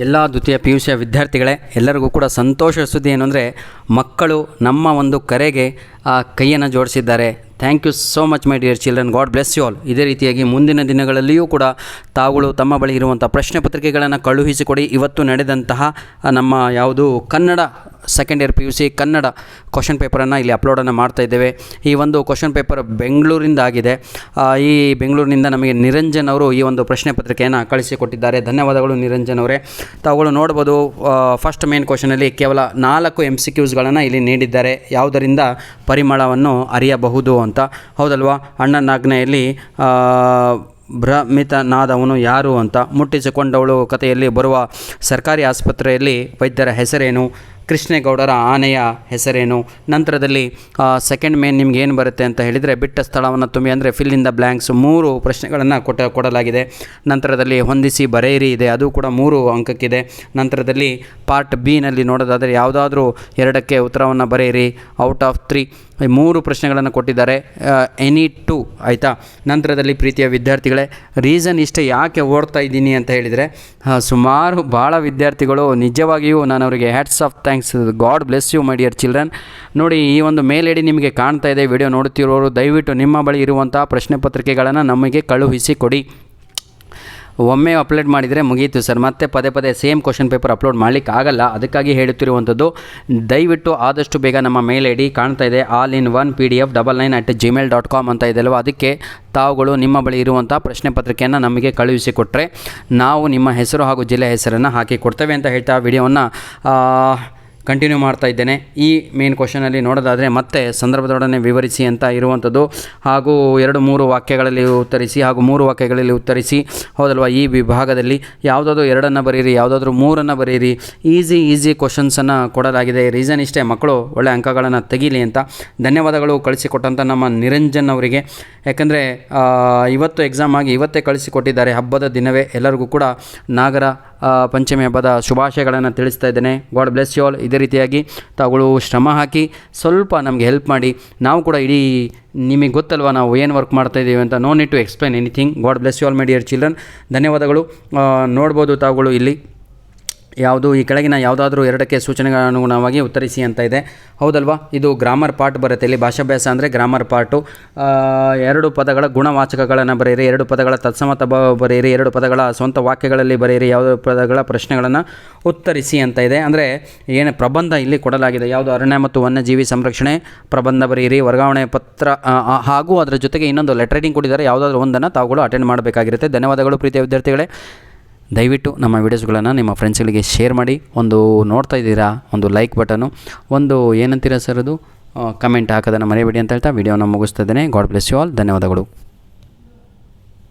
ಎಲ್ಲ ದ್ವಿತೀಯ PUCಯ ವಿದ್ಯಾರ್ಥಿಗಳೇ, ಎಲ್ಲರಿಗೂ ಕೂಡ ಸಂತೋಷ ಸುದ್ದಿ ಏನು ಅಂದರೆ ಮಕ್ಕಳು ನಮ್ಮ ಒಂದು ಕರೆಗೆ ಕೈಯನ್ನು ಜೋಡಿಸಿದ್ದಾರೆ. Thank you so much my dear children, God bless you all. ಇದೇ ರೀತಿಯಾಗಿ ಮುಂದಿನ ದಿನಗಳಲ್ಲಿಯೂ ಕೂಡ ತಾವುಗಳು ತಮ್ಮ ಬಳಿ ಇರುವಂಥ ಪ್ರಶ್ನೆ ಪತ್ರಿಕೆಗಳನ್ನು ಕಳುಹಿಸಿಕೊಡಿ. ಇವತ್ತು ನಡೆದಂತಹ ನಮ್ಮ ಯಾವುದು Kannada second year PUC Kannada question ಪೇಪರನ್ನು ಇಲ್ಲಿ ಅಪ್ಲೋಡನ್ನು ಮಾಡ್ತಾ ಇದ್ದೇವೆ. ಈ ಒಂದು ಕ್ವಶನ್ ಪೇಪರ್ ಬೆಂಗಳೂರಿಂದ ಆಗಿದೆ. ಈ ಬೆಂಗಳೂರಿನಿಂದ ನಮಗೆ ನಿರಂಜನ್ ಅವರು ಈ ಒಂದು ಪ್ರಶ್ನೆ ಪತ್ರಿಕೆಯನ್ನು ಕಳಿಸಿಕೊಟ್ಟಿದ್ದಾರೆ. ಧನ್ಯವಾದಗಳು ನಿರಂಜನ್ ಅವರೇ. ತಾವುಗಳು ನೋಡ್ಬೋದು, ಫಸ್ಟ್ ಮೇನ್ ಕ್ವಶನಲ್ಲಿ ಕೇವಲ 4 MCQಸ್ಗಳನ್ನು ಇಲ್ಲಿ ನೀಡಿದ್ದಾರೆ. ಯಾವುದರಿಂದ ಪರಿಮಳವನ್ನು ಅರಿಯಬಹುದು ಅಂತ. ಹೌದಲ್ವಾ? ಅಣ್ಣನಾಜ್ಞೆಯಲ್ಲಿ ಭ್ರಮಿತನಾದವನು ಯಾರು ಅಂತ. ಮುಟ್ಟಿಸಿಕೊಂಡವಳು ಕಥೆಯಲ್ಲಿ ಬರುವ ಸರ್ಕಾರಿ ಆಸ್ಪತ್ರೆಯಲ್ಲಿ ವೈದ್ಯರ ಹೆಸರೇನು. ಕೃಷ್ಣೇಗೌಡರ ಆನೆಯ ಹೆಸರೇನು. ನಂತರದಲ್ಲಿ ಸೆಕೆಂಡ್ ಮೇನ್ ನಿಮ್ಗೆ ಏನು ಬರುತ್ತೆ ಅಂತ ಹೇಳಿದರೆ ಬಿಟ್ಟ ಸ್ಥಳವನ್ನು ತುಂಬಿ, ಅಂದರೆ ಫಿಲ್ ಇನ್ ದ ಬ್ಲ್ಯಾಂಕ್ಸ್ 3 ಪ್ರಶ್ನೆಗಳನ್ನು ಕೊಡಲಾಗಿದೆ. ನಂತರದಲ್ಲಿ ಹೊಂದಿಸಿ ಬರೆಯಿರಿ ಇದೆ, ಅದು ಕೂಡ 3 ಅಂಕಕ್ಕಿದೆ. ನಂತರದಲ್ಲಿ ಪಾರ್ಟ್ ಬಿನಲ್ಲಿ ನೋಡೋದಾದರೆ ಯಾವುದಾದ್ರೂ 2ಕ್ಕೆ ಉತ್ತರವನ್ನು ಬರೆಯಿರಿ ಔಟ್ ಆಫ್ 3. 3 ಪ್ರಶ್ನೆಗಳನ್ನು ಕೊಟ್ಟಿದ್ದಾರೆ, ಎನಿ 2 ಆಯಿತಾ. ನಂತರದಲ್ಲಿ ಪ್ರೀತಿಯ ವಿದ್ಯಾರ್ಥಿಗಳೇ, ರೀಸನ್ ಇಷ್ಟೇ ಯಾಕೆ ಓಡ್ತಾ ಇದ್ದೀನಿ ಅಂತ ಹೇಳಿದರೆ ಸುಮಾರು ಭಾಳ ವಿದ್ಯಾರ್ಥಿಗಳು ನಿಜವಾಗಿಯೂ ನಾನು ಅವರಿಗೆ hats off thanks, God bless you my dear children. ನೋಡಿ, ಈ ಒಂದು ಮೇಲ್ ಐಡಿ ನಿಮಗೆ ಕಾಣ್ತಾ ಇದೆ. ವಿಡಿಯೋ ನೋಡುತ್ತಿರೋರು ದಯವಿಟ್ಟು ನಿಮ್ಮ ಬಳಿ ಇರುವಂಥ ಪ್ರಶ್ನೆ ಪತ್ರಿಕೆಗಳನ್ನು ನಮಗೆ ಕಳುಹಿಸಿ ಕೊಡಿ. ಒಮ್ಮೆ ಅಪ್ಲೋಡ್ ಮಾಡಿದರೆ ಮುಗಿಯಿತು ಸರ್, ಮತ್ತೆ ಪದೇ ಸೇಮ್ ಕ್ವಶನ್ ಪೇಪರ್ ಅಪ್ಲೋಡ್ ಮಾಡಲಿಕ್ಕೆ ಆಗಲ್ಲ. ಅದಕ್ಕಾಗಿ ಹೇಳುತ್ತಿರುವಂಥದ್ದು, ದಯವಿಟ್ಟು ಆದಷ್ಟು ಬೇಗ ನಮ್ಮ ಮೇಲ್ ಐಡಿ ಕಾಣ್ತಾ ಇದೆ, all-in-one-pdf99@gmail.com ಅಂತ ಇದೆಯಲ್ವ, ಅದಕ್ಕೆ ತಾವುಗಳು ನಿಮ್ಮ ಬಳಿ ಇರುವಂಥ ಪ್ರಶ್ನೆ ಪತ್ರಿಕೆಯನ್ನು ನಮಗೆ ಕಳುಹಿಸಿಕೊಟ್ರೆ ನಾವು ನಿಮ್ಮ ಹೆಸರು ಹಾಗೂ ಜಿಲ್ಲೆ ಹೆಸರನ್ನು ಹಾಕಿ ಕೊಡ್ತೇವೆ ಅಂತ ಹೇಳ್ತಾ ವಿಡಿಯೋವನ್ನು ಕಂಟಿನ್ಯೂ ಮಾಡ್ತಾ ಇದ್ದೇನೆ. ಈ ಮೇನ್ ಕ್ವಶನಲ್ಲಿ ನೋಡೋದಾದರೆ ಮತ್ತೆ ಸಂದರ್ಭದೊಡನೆ ವಿವರಿಸಿ ಅಂತ ಇರುವಂಥದ್ದು, ಹಾಗೂ 2-3 ವಾಕ್ಯಗಳಲ್ಲಿ ಉತ್ತರಿಸಿ ಹಾಗೂ 3 ವಾಕ್ಯಗಳಲ್ಲಿ ಉತ್ತರಿಸಿ. ಹೌದಲ್ವಾ? ಈ ವಿಭಾಗದಲ್ಲಿ ಯಾವುದಾದ್ರೂ 2 ಬರೀರಿ, ಯಾವುದಾದ್ರೂ 3 ಬರೀರಿ. ಈಸಿ ಕ್ವಶನ್ಸನ್ನು ಕೊಡಲಾಗಿದೆ. ರೀಸನ್ ಇಷ್ಟೇ, ಮಕ್ಕಳು ಒಳ್ಳೆ ಅಂಕಗಳನ್ನು ತೆಗೀಲಿ ಅಂತ. ಧನ್ಯವಾದಗಳು ಕಳಿಸಿಕೊಟ್ಟಂಥ ನಮ್ಮ ನಿರಂಜನ್ ಅವರಿಗೆ. ಯಾಕಂದರೆ ಇವತ್ತು ಎಕ್ಸಾಮ್ ಆಗಿ ಇವತ್ತೇ ಕಳಿಸಿಕೊಟ್ಟಿದ್ದಾರೆ, ಹಬ್ಬದ ದಿನವೇ. ಎಲ್ಲರಿಗೂ ಕೂಡ ನಾಗರ ಪಂಚಮಿ ಹಬ್ಬದ ಶುಭಾಶಯಗಳನ್ನು ತಿಳಿಸ್ತಾ ಇದ್ದೇನೆ. God bless you all. ಇದೇ ರೀತಿಯಾಗಿ ತಾವುಗಳು ಶ್ರಮ ಹಾಕಿ ಸ್ವಲ್ಪ ನಮಗೆ ಹೆಲ್ಪ್ ಮಾಡಿ. ನಾವು ಕೂಡ ಇಡೀ ನಿಮಗೆ ಗೊತ್ತಲ್ವ ನಾವು ಏನು ವರ್ಕ್ ಮಾಡ್ತಾಯಿದ್ದೀವಿ ಅಂತ. No need to explain anything. God bless you all my dear children. ಧನ್ಯವಾದಗಳು. ನೋಡ್ಬೋದು ತಾವುಗಳು ಇಲ್ಲಿ ಯಾವುದು ಈ ಕೆಳಗಿನ ಯಾವುದಾದ್ರೂ 2ಕ್ಕೆ ಸೂಚನೆಗಳ ಅನುಗುಣವಾಗಿ ಉತ್ತರಿಸಿ ಅಂತ ಇದೆ. ಹೌದಲ್ವಾ? ಇದು ಗ್ರಾಮರ್ ಪಾರ್ಟ್ ಬರುತ್ತೆ. ಇಲ್ಲಿ ಭಾಷಾಭ್ಯಾಸ ಅಂದರೆ ಗ್ರಾಮರ್ ಪಾರ್ಟು. 2 ಪದಗಳ ಗುಣವಾಚಕಗಳನ್ನು ಬರೆಯಿರಿ, 2 ಪದಗಳ ತತ್ಸಮ ಬರೆಯಿರಿ, 2 ಪದಗಳ ಸ್ವಂತ ವಾಕ್ಯಗಳಲ್ಲಿ ಬರೆಯಿರಿ, ಯಾವುದೋ ಪದಗಳ ಪ್ರಶ್ನೆಗಳನ್ನು ಉತ್ತರಿಸಿ ಅಂತ ಇದೆ. ಅಂದರೆ ಏನು ಪ್ರಬಂಧ ಇಲ್ಲಿ ಕೊಡಲಾಗಿದೆ. ಯಾವುದು ಅರಣ್ಯ ಮತ್ತು ವನ್ಯಜೀವಿ ಸಂರಕ್ಷಣೆ ಪ್ರಬಂಧ ಬರೆಯಿರಿ, ವರ್ಗಾವಣೆ ಪತ್ರ ಹಾಗೂ ಅದರ ಜೊತೆಗೆ ಇನ್ನೊಂದು ಲೆಟರ್ ರೈಟಿಂಗ್ ಕೊಟ್ಟಿದ್ದಾರೆ. ಯಾವುದಾದ್ರೂ ಒಂದನ್ನು ತಾವುಗಳು ಅಟೆಂಡ್ ಮಾಡಬೇಕಾಗಿರುತ್ತೆ. ಧನ್ಯವಾದಗಳು ಪ್ರೀತಿಯ ವಿದ್ಯಾರ್ಥಿಗಳೇ. ದಯವಿಟ್ಟು ನಮ್ಮ ವೀಡಿಯೋಸ್ಗಳನ್ನು ನಿಮ್ಮ ಫ್ರೆಂಡ್ಸ್ಗಳಿಗೆ ಶೇರ್ ಮಾಡಿ. ಒಂದು ನೋಡ್ತಾ ಇದ್ದೀರಾ, ಒಂದು ಲೈಕ್ ಬಟನು, ಒಂದು ಏನಂತೀರ ಸರ್ ಅದು ಕಮೆಂಟ್ ಹಾಕೋದನ್ನು ಮರೆಯಬೇಡಿ ಅಂತ ಹೇಳ್ತಾ ವಿಡಿಯೋನ ಮುಗಿಸ್ತಾ ಇದ್ದೇನೆ. God bless you all. ಧನ್ಯವಾದಗಳು.